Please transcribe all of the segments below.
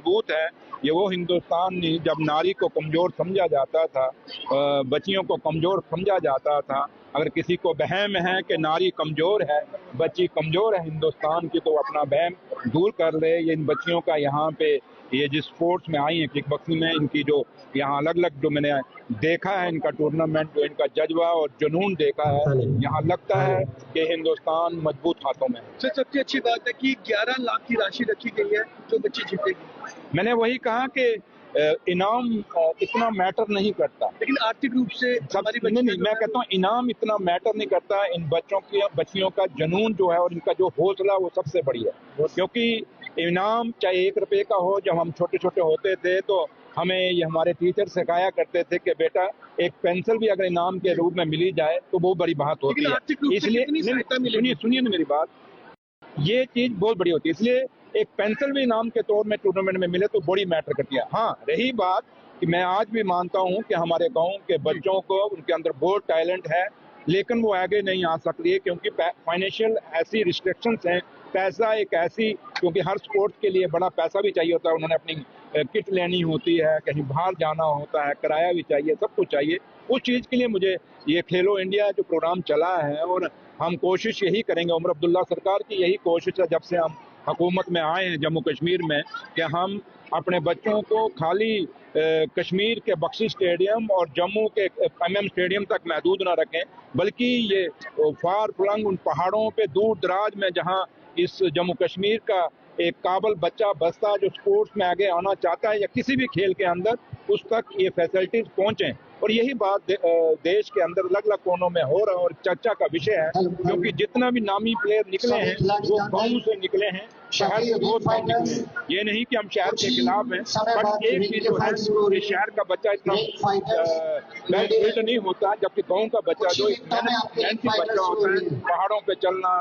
मजबूत है। ये वो हिंदुस्तान नहीं जब नारी को कमजोर समझा जाता था, बच्चियों को कमजोर समझा जाता था। अगर किसी को वहम है कि नारी कमजोर है, बच्ची कमजोर है हिंदुस्तान की, तो अपना वहम दूर कर ले। ये इन बच्चियों का यहाँ पे ये जिस स्पोर्ट्स में आई है, किक बॉक्सिंग में, इनकी जो यहाँ अलग अलग जो मैंने देखा है इनका टूर्नामेंट, जो इनका जज्बा और जुनून देखा है, यहाँ लगता है कि हिंदुस्तान मजबूत हाथों में है। सबसे अच्छी बात है कि 11 लाख की राशि रखी गई है जो बच्ची जीतेगी। मैंने वही कहा कि इनाम इतना मैटर नहीं करता, लेकिन आर्थिक रूप से हमारी नहीं, मैं कहता हूँ इनाम इतना मैटर नहीं करता। इन बच्चियों का जुनून जो है और इनका जो हौसला, वो सबसे बड़ी है। क्योंकि इनाम चाहे 1 रुपए का हो, जब हम छोटे छोटे होते थे तो हमें ये हमारे टीचर सिखाया करते थे कि बेटा एक पेंसिल भी अगर इनाम के रूप में मिली जाए तो वो बड़ी बात होती है। इसलिए सुनिए ना मेरी बात, ये चीज बहुत बड़ी होती है। इसलिए एक पेंसिल भी इनाम के तौर में टूर्नामेंट में मिले तो बड़ी मैटर करती है। हाँ, रही बात कि मैं आज भी मानता हूँ कि हमारे गांव के बच्चों को, उनके अंदर बहुत टैलेंट है, लेकिन वो आगे नहीं आ सकती है क्योंकि फाइनेंशियल ऐसी रिस्ट्रिक्शंस हैं। पैसा एक ऐसी, क्योंकि हर स्पोर्ट्स के लिए बड़ा पैसा भी चाहिए होता है, उन्होंने अपनी किट लेनी होती है, कहीं बाहर जाना होता है, किराया भी चाहिए, सब कुछ चाहिए। उस चीज के लिए मुझे ये खेलो इंडिया जो प्रोग्राम चला है, और हम कोशिश यही करेंगे, उमर अब्दुल्ला सरकार की यही कोशिश है जब से हम हुकूमत में आए हैं जम्मू कश्मीर में, कि हम अपने बच्चों को खाली कश्मीर के बख्शी स्टेडियम और जम्मू के MM स्टेडियम तक महदूद ना रखें, बल्कि ये फार फ्लंग उन पहाड़ों पे दूर दराज में जहां इस जम्मू कश्मीर का एक काबल बच्चा बसता जो स्पोर्ट्स में आगे आना चाहता है या किसी भी खेल के अंदर, उस तक ये फैसिलिटीज पहुंचे। और यही बात देश के अंदर अलग अलग कोनों में हो रहा है और चर्चा का विषय है, क्योंकि जितना भी नामी प्लेयर निकले हैं वो गाँव से निकले हैं, शहर से बहुत कम निकले हैं। ये नहीं कि हम शहर के खिलाफ हैं, बट एक चीज जो है कि शहर का बच्चा इतना वेल बिल्ड नहीं होता, जबकि गाँव का बच्चा जो मेहनती बच्चा होता है, पहाड़ों पे चलना,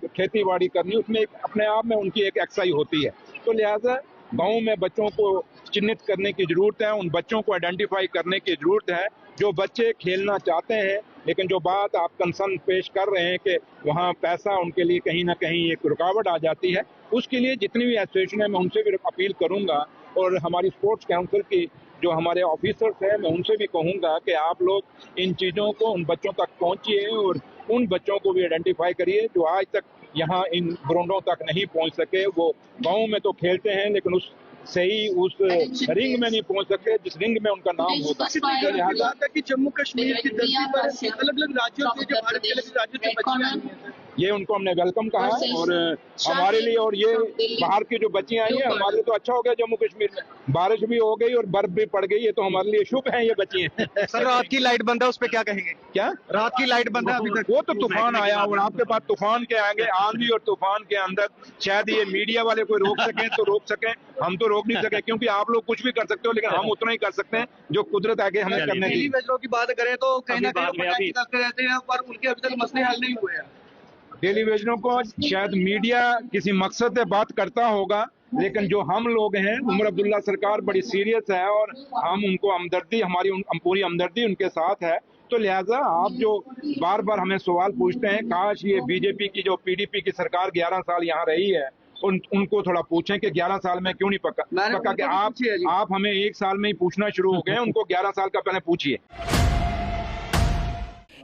खेती बाड़ी करनी, उसमें अपने आप में उनकी एक एक्सरसाइज होती है। तो लिहाजा गाँव में बच्चों को चिन्हित करने की जरूरत है, उन बच्चों को आइडेंटिफाई करने की जरूरत है जो बच्चे खेलना चाहते हैं, लेकिन जो बात आप कंसर्न पेश कर रहे हैं कि वहाँ पैसा उनके लिए कहीं ना कहीं एक रुकावट आ जाती है, उसके लिए जितनी भी एसोसिएशन है मैं उनसे भी अपील करूंगा, और हमारी स्पोर्ट्स काउंसिल की जो हमारे ऑफिसर्स हैं मैं उनसे भी कहूंगा कि आप लोग इन चीजों को उन बच्चों तक पहुंचिए और उन बच्चों को भी आइडेंटिफाई करिए जो आज तक यहाँ इन ग्राउंडों तक नहीं पहुंच सके। वो गाँव में तो खेलते हैं लेकिन उस रिंग में नहीं पहुंच सकते जिस रिंग में उनका नाम होता है। कि जम्मू कश्मीर की धरती पर अलग अलग राज्यों से, जो भारत के अलग राज्यों से बच्चियां आई हैं, ये उनको हमने वेलकम कहा है, और हमारे लिए, और ये बाहर की जो बच्चियां आई हैं हमारे लिए तो अच्छा हो गया। जम्मू कश्मीर में बारिश भी हो गई और बर्फ भी पड़ गई, ये तो हमारे लिए शुभ है ये बच्चियां। सर, रात की लाइट बंद है, उस पर क्या कहेंगे? क्या रात की लाइट बंद है अभी तक? वो तो तूफान आया, और आपके पास तूफान के आगे, आंधी और तूफान के अंदर शायद ये मीडिया वाले कोई रोक सकें तो रोक सकें, हम तो रोक नहीं सके, क्योंकि आप लोग कुछ भी कर सकते हो लेकिन हम उतना ही कर सकते हैं जो कुदरत आगे हमें करने की। की बात करें तो कहीं ना कहीं करते रहते हैं, पर उनके अभी तक मसले हल नहीं हुए हैं। टेलीविजनों को शायद मीडिया किसी मकसद से बात करता होगा, लेकिन जो हम लोग हैं, उमर अब्दुल्ला सरकार बड़ी सीरियस है और हम उनको हमदर्दी, हमारी पूरी हमदर्दी उनके साथ है। तो लिहाजा आप जो बार बार हमें सवाल पूछते हैं, काश ये बीजेपी की जो PDP की सरकार 11 साल यहाँ रही है, उनको थोड़ा पूछें कि 11 साल में क्यों नहीं पक्का कि आप हमें 1 साल में ही पूछना शुरू हो गए, उनको 11 साल का पहले पूछिए।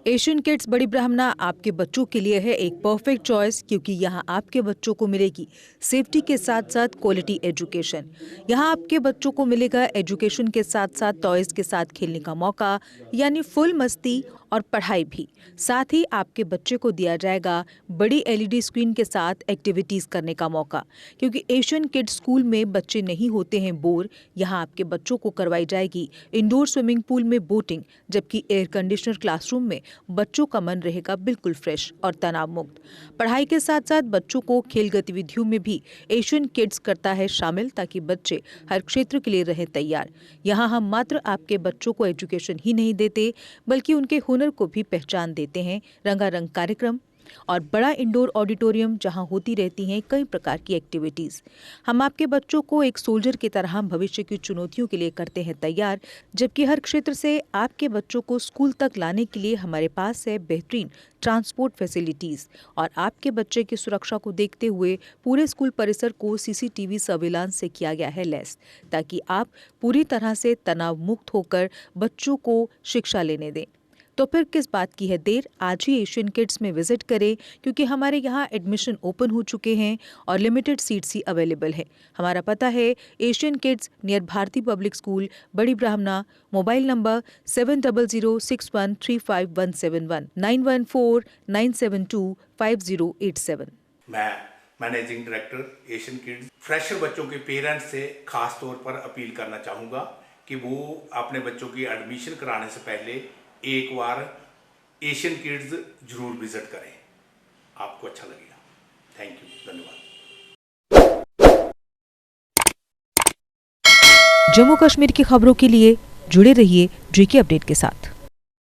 एशियन किड्स बड़ी ब्राह्मणा आपके बच्चों के लिए है एक परफेक्ट चॉइस, क्योंकि यहाँ आपके बच्चों को मिलेगी सेफ्टी के साथ साथ क्वालिटी एजुकेशन। यहाँ आपके बच्चों को मिलेगा एजुकेशन के साथ साथ टॉयज के साथ खेलने का मौका, यानी फुल मस्ती और पढ़ाई भी। साथ ही आपके बच्चे को दिया जाएगा बड़ी LED स्क्रीन के साथ एक्टिविटीज करने का मौका, क्योंकि एशियन किड्स स्कूल में बच्चे नहीं होते हैं बोर। यहाँ आपके बच्चों को करवाई जाएगी इंडोर स्विमिंग पूल में बोटिंग, जबकि एयर कंडीशनर क्लासरूम में बच्चों का मन रहेगा बिल्कुल फ्रेश और तनाव मुक्त। पढ़ाई के साथ साथ बच्चों को खेल गतिविधियों में भी एशियन किड्स करता है शामिल, ताकि बच्चे हर क्षेत्र के लिए रहें तैयार। यहाँ हम मात्र आपके बच्चों को एजुकेशन ही नहीं देते, बल्कि उनके हुनर को भी पहचान देते हैं। रंगारंग कार्यक्रम और बड़ा इंडोर ऑडिटोरियम जहां होती रहती हैं कई प्रकार की एक्टिविटीज़। हम आपके बच्चों को एक सोल्जर की तरह भविष्य की चुनौतियों के लिए करते हैं तैयार, जबकि हर क्षेत्र से आपके बच्चों को स्कूल तक लाने के लिए हमारे पास है बेहतरीन ट्रांसपोर्ट फैसिलिटीज़। और आपके बच्चे की सुरक्षा को देखते हुए पूरे स्कूल परिसर को CCTV सर्विलांस से किया गया है लैस, ताकि आप पूरी तरह से तनाव मुक्त होकर बच्चों को शिक्षा लेने दें। तो फिर किस बात की है देर, आज ही एशियन किड्स में विजिट करें, क्योंकि हमारे यहाँ एडमिशन ओपन हो चुके हैं और लिमिटेड सीट्स ही अवेलेबल है। हमारा पता है Asian Kids near Bharati public school, Bari Brahmana. Mobile number 7006135171 9149725087। मैं managing director Asian Kids fresher बच्चों के पेरेंट्स से खास तौर पर अपील करना चाहूँगा कि वो अपने बच्चों की एडमिशन कराने से पहले एक बार एशियन किड्स जरूर विजिट करें, आपको अच्छा लगेगा। थैंक यू, धन्यवाद। जम्मू कश्मीर की खबरों के लिए जुड़े रहिए JK अपडेट के साथ।